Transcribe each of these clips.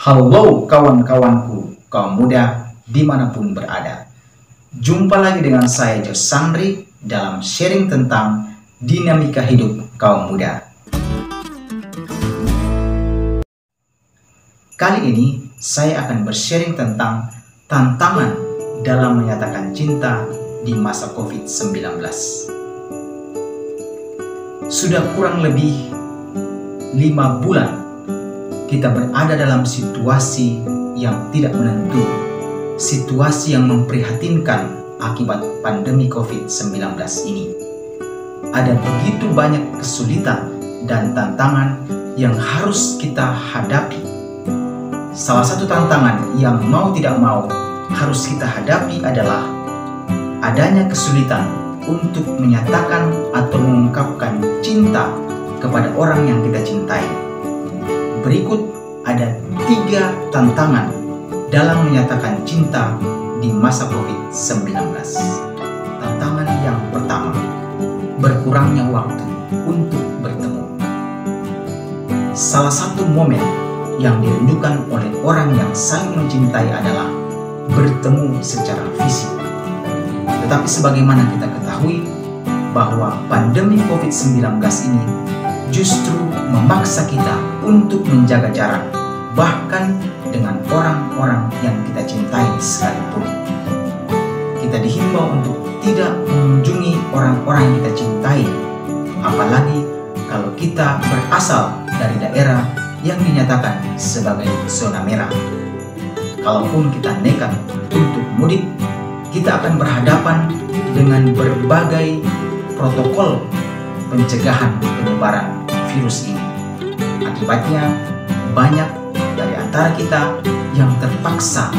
Halo kawan-kawanku, kaum muda dimanapun berada. Jumpa lagi dengan saya Jos Sandri dalam sharing tentang dinamika hidup kaum muda. Kali ini saya akan bersharing tentang tantangan dalam menyatakan cinta di masa COVID-19. Sudah kurang lebih 5 bulan kita berada dalam situasi yang tidak menentu, situasi yang memprihatinkan akibat pandemi COVID-19 ini. Ada begitu banyak kesulitan dan tantangan yang harus kita hadapi. Salah satu tantangan yang mau tidak mau harus kita hadapi adalah adanya kesulitan untuk menyatakan atau mengungkapkan cinta kepada orang yang kita cintai. Berikut ada 3 tantangan dalam menyatakan cinta di masa COVID-19. Tantangan yang pertama, berkurangnya waktu untuk bertemu. Salah satu momen yang dirindukan oleh orang yang saling mencintai adalah bertemu secara fisik. Tetapi sebagaimana kita ketahui bahwa pandemi COVID-19 ini justru memaksa kita untuk menjaga jarak, bahkan dengan orang-orang yang kita cintai sekalipun. Kita dihimbau untuk tidak mengunjungi orang-orang yang kita cintai, apalagi kalau kita berasal dari daerah yang dinyatakan sebagai zona merah. Kalaupun kita nekat untuk mudik, kita akan berhadapan dengan berbagai protokol pencegahan penyebaran virus ini. Akibatnya, banyak dari antara kita yang terpaksa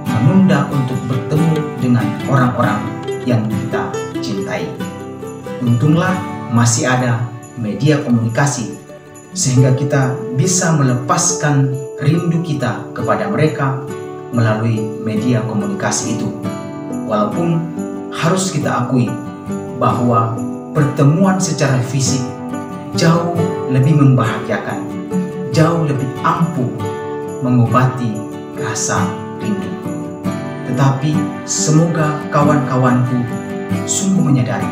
menunda untuk bertemu dengan orang-orang yang kita cintai. Untunglah masih ada media komunikasi sehingga kita bisa melepaskan rindu kita kepada mereka melalui media komunikasi itu. Walaupun harus kita akui bahwa pertemuan secara fisik jauh lebih membahagiakan, jauh lebih ampuh mengobati rasa rindu. Tetapi semoga kawan-kawanku sungguh menyadari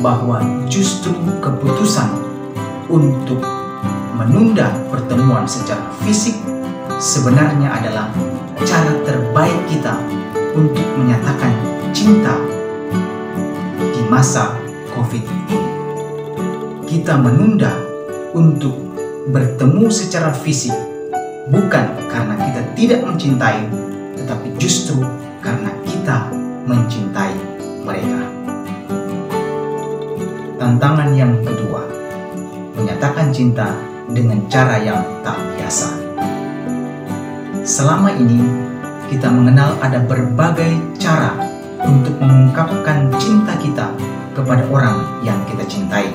bahwa justru keputusan untuk menunda pertemuan secara fisik sebenarnya adalah cara terbaik kita untuk menyatakan cinta di masa COVID ini. Kita menunda untuk bertemu secara fisik bukan karena kita tidak mencintai, tetapi justru karena kita mencintai mereka. Tantangan yang kedua, menyatakan cinta dengan cara yang tak biasa. Selama ini kita mengenal ada berbagai cara untuk mengungkapkan cinta kita kepada orang yang kita cintai.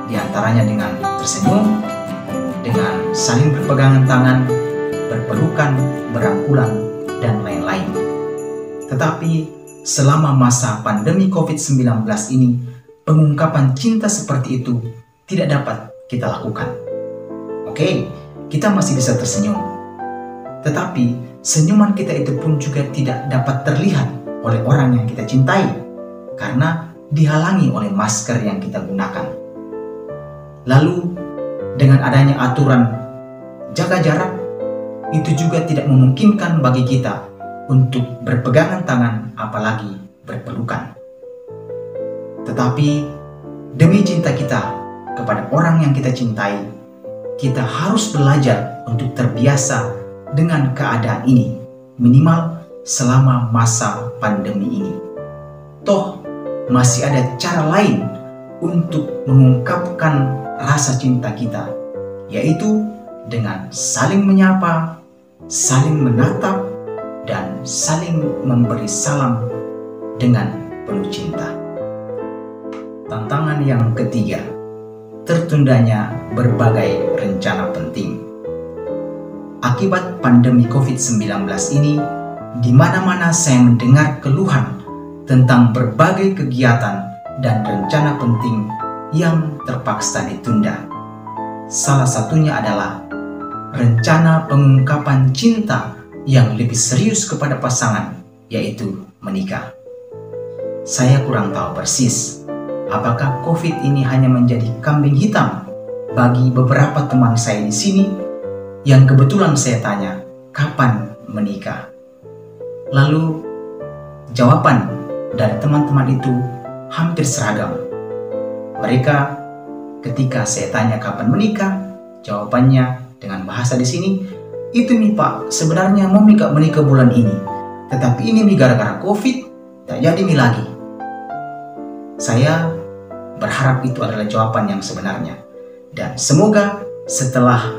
Di antaranya dengan tersenyum, dengan saling berpegangan tangan, berpelukan, berangkulan, dan lain-lain. Tetapi selama masa pandemi COVID-19 ini, pengungkapan cinta seperti itu tidak dapat kita lakukan. Oke, kita masih bisa tersenyum. Tetapi senyuman kita itu pun juga tidak dapat terlihat oleh orang yang kita cintai karena dihalangi oleh masker yang kita gunakan. Lalu dengan adanya aturan jaga jarak, itu juga tidak memungkinkan bagi kita untuk berpegangan tangan apalagi berpelukan. Tetapi demi cinta kita kepada orang yang kita cintai, kita harus belajar untuk terbiasa dengan keadaan ini, minimal selama masa pandemi ini. Toh masih ada cara lain untuk mengungkapkan rasa cinta kita, yaitu dengan saling menyapa, saling menatap, dan saling memberi salam dengan penuh cinta. Tantangan yang ketiga, tertundanya berbagai rencana penting. Akibat pandemi COVID-19 ini, di mana-mana saya mendengar keluhan tentang berbagai kegiatan dan rencana penting yang terpaksa ditunda. Salah satunya adalah rencana pengungkapan cinta yang lebih serius kepada pasangan, yaitu menikah. Saya kurang tahu persis apakah COVID ini hanya menjadi kambing hitam bagi beberapa teman saya di sini yang kebetulan saya tanya, kapan menikah? Lalu jawaban dari teman-teman itu hampir seragam. Mereka ketika saya tanya kapan menikah, jawabannya dengan bahasa di sini, itu nih Pak, sebenarnya mau menikah bulan ini, tetapi ini nih gara-gara COVID, tak jadi nih lagi. Saya berharap itu adalah jawaban yang sebenarnya. Dan semoga setelah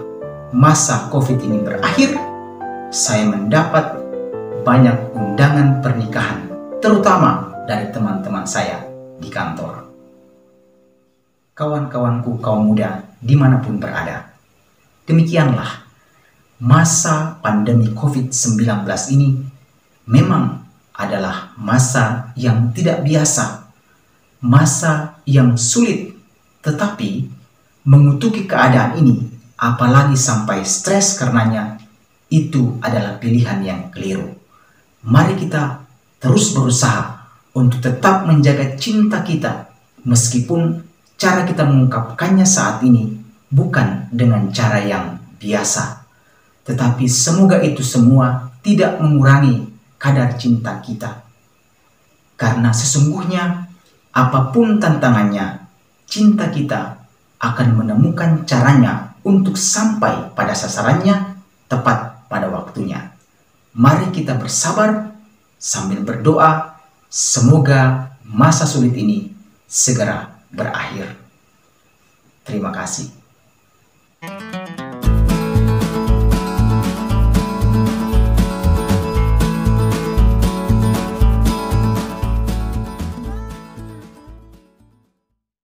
masa COVID ini berakhir, saya mendapat banyak undangan pernikahan, terutama dari teman-teman saya di kantor. Kawan-kawanku kaum muda dimanapun berada, demikianlah masa pandemi COVID-19 ini memang adalah masa yang tidak biasa, masa yang sulit, tetapi mengutuki keadaan ini, apalagi sampai stres karenanya, itu adalah pilihan yang keliru. Mari kita terus berusaha untuk tetap menjaga cinta kita, meskipun cara kita mengungkapkannya saat ini bukan dengan cara yang biasa. Tetapi semoga itu semua tidak mengurangi kadar cinta kita. Karena sesungguhnya apapun tantangannya, cinta kita akan menemukan caranya untuk sampai pada sasarannya tepat pada waktunya. Mari kita bersabar sambil berdoa, semoga masa sulit ini segera berakhir. Terima kasih.